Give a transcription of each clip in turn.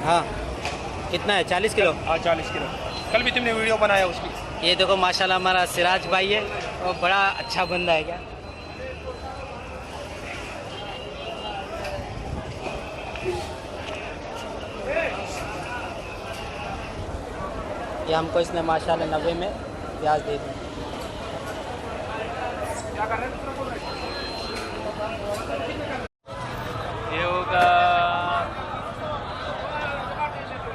हाँ कितना है 40 किलो? हाँ 40 किलो। कल भी तुमने वीडियो बनाया उसकी। ये देखो माशाल्लाह हमारा सिराज भाई है और बड़ा अच्छा बंदा है क्या। ये हमको इसने माशाल्लाह 90 में प्याज दे दी। क्या कर रहे हैं? ये होगा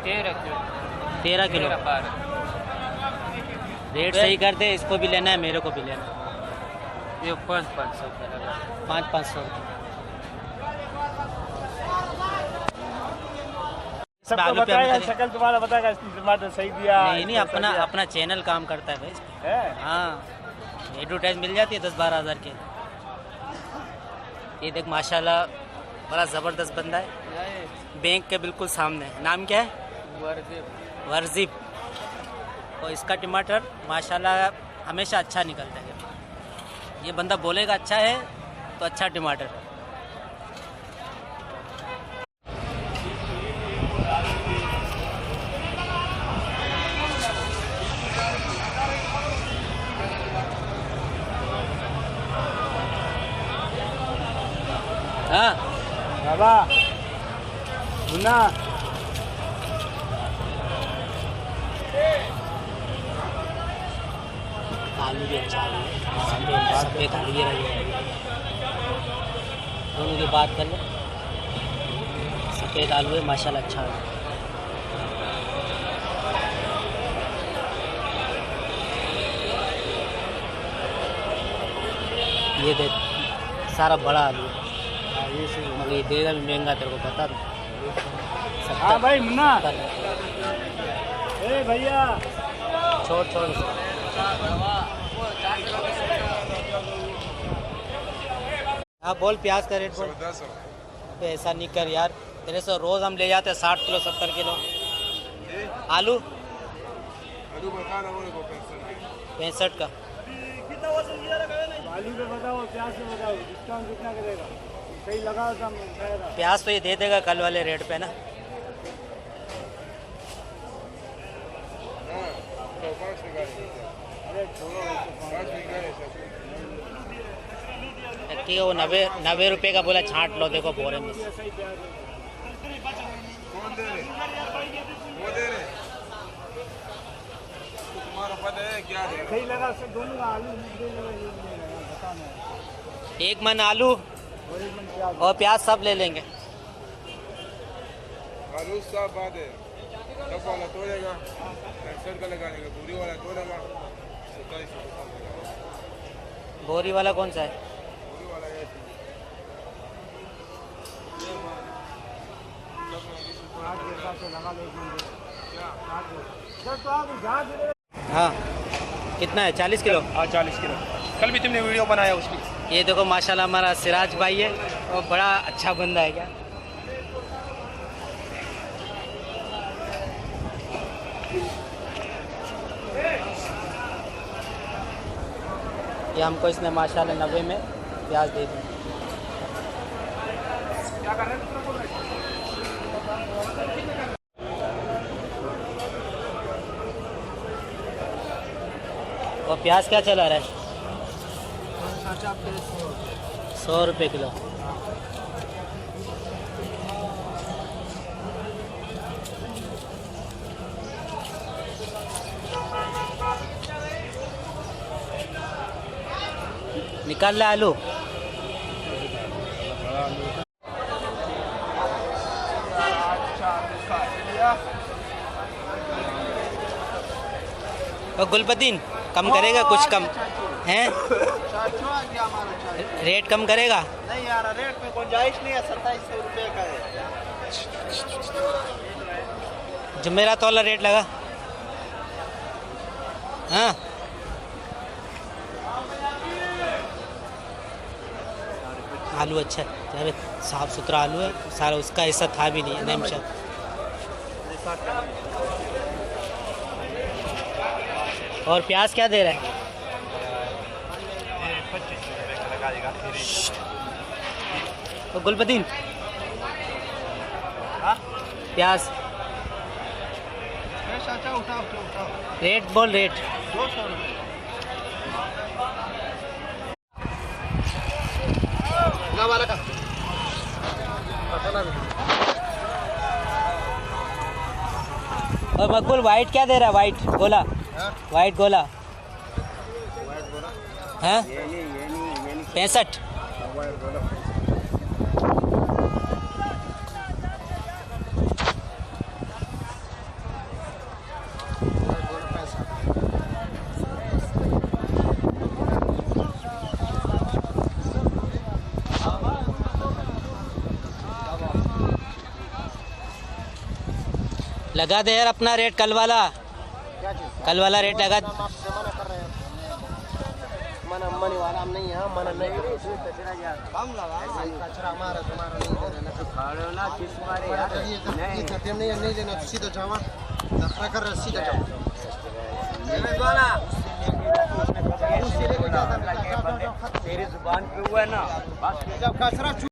13 किलो। 13 किलो रेट सही कर दे, इसको भी लेना है मेरे को भी लेना है। ये 500 रुपये लगा। 500 रुपये। सबको बताएगा, शक्ल तुम्हारा बताएगा टमाटर सही दिया। नहीं अपना चैनल काम करता है भाई इस पे। हाँ एडवर्टाइज मिल जाती है 10-12 हज़ार के। ये देख माशाल्लाह बड़ा ज़बरदस्त बंदा है, बैंक के बिल्कुल सामने। नाम क्या है? वर्जिब। और इसका टमाटर माशाल्लाह हमेशा अच्छा निकलता है। ये बंदा बोलेगा अच्छा है तो अच्छा टमाटर है। हाँ बाबा मुन्ना आलू भी अच्छा आलू है, सफ़ेद आलू ये रही है। दोनों की बात कर ले। सफ़ेद आलू है माशाल्लाह अच्छा है। ये देख सारा बड़ा आलू है, मगर ये देगा भी महंगा, तेरे को बता दूँ। हाँ भाई मुन्ना। ए भैया छोड़ हाँ बोल प्याज का रेट बोल। अबे ऐसा नहीं कर यार, तेरे से रोज़ हम ले जाते हैं 60 किलो 70 किलो। आलू 65 का। आलू पे बताओ, प्याज पे बताओ, डिस्काउंट कितना करेगा? सही लगाओ तो प्याज तो ये दे देगा कल वाले रेट पे ना। ठीक है वो 90 रुपये का बोला, छांट लो देखो बोरे में। सही लगा सब दोनों का आलू एक मन आलू और प्याज सब ले लेंगे। आलू सब बात है, सब वाला तोड़ेगा, सर का लगाने का पूरी वाला तोड़ेगा 2700। बोरी वाला कौन सा है? पूरी वाला है हाँ कितना है 40 किलो? हाँ 40 किलो। कल भी तुमने वीडियो बनाया उसकी। ये देखो माशाल्लाह हमारा सिराज भाई है और बड़ा अच्छा बंदा है क्या। ये हमको इसने माशाल्लाह 90 में प्याज दे दी। क्या कर रहे हैं? और प्याज क्या चला रहा है? 100 रुपये किलो। निकाल ले आलू। और गुलपदीन कम करेगा कुछ कम हैं? रेट कम करेगा? नहीं यार, रेट में गुंजाइश नहीं है, 2700 रुपये का है। जो मेरा तौला रेट लगा। हाँ आलू अच्छा है, साफ सुथरा आलू है सारा, उसका ऐसा था भी नहीं नेमशा। और प्याज क्या दे रहा है? 25 रुपये का लगा देगा। तो गुलबदीन प्याज चाचा उठाओ उठाओ रेट बोल रेट 200 ना वाला का और मकबूल वाइट क्या दे रहा है? वाइट गोला, वाइट गोला हैं? 65। लगा दे यार अपना रेट कल वाला रेट लगा। मना मनी वाला हम नहीं है, मना नहीं कम लगा कचरा हमारा तुम्हारा नहीं दे रहे ना तो खाड़ो ना किस मारे यार नहीं सत्यम नहीं लेना सीधा जावा नखरा कर रहा सीधा जाओ मैं वाला तेरी जुबान पे हुआ है ना बस जब कचरा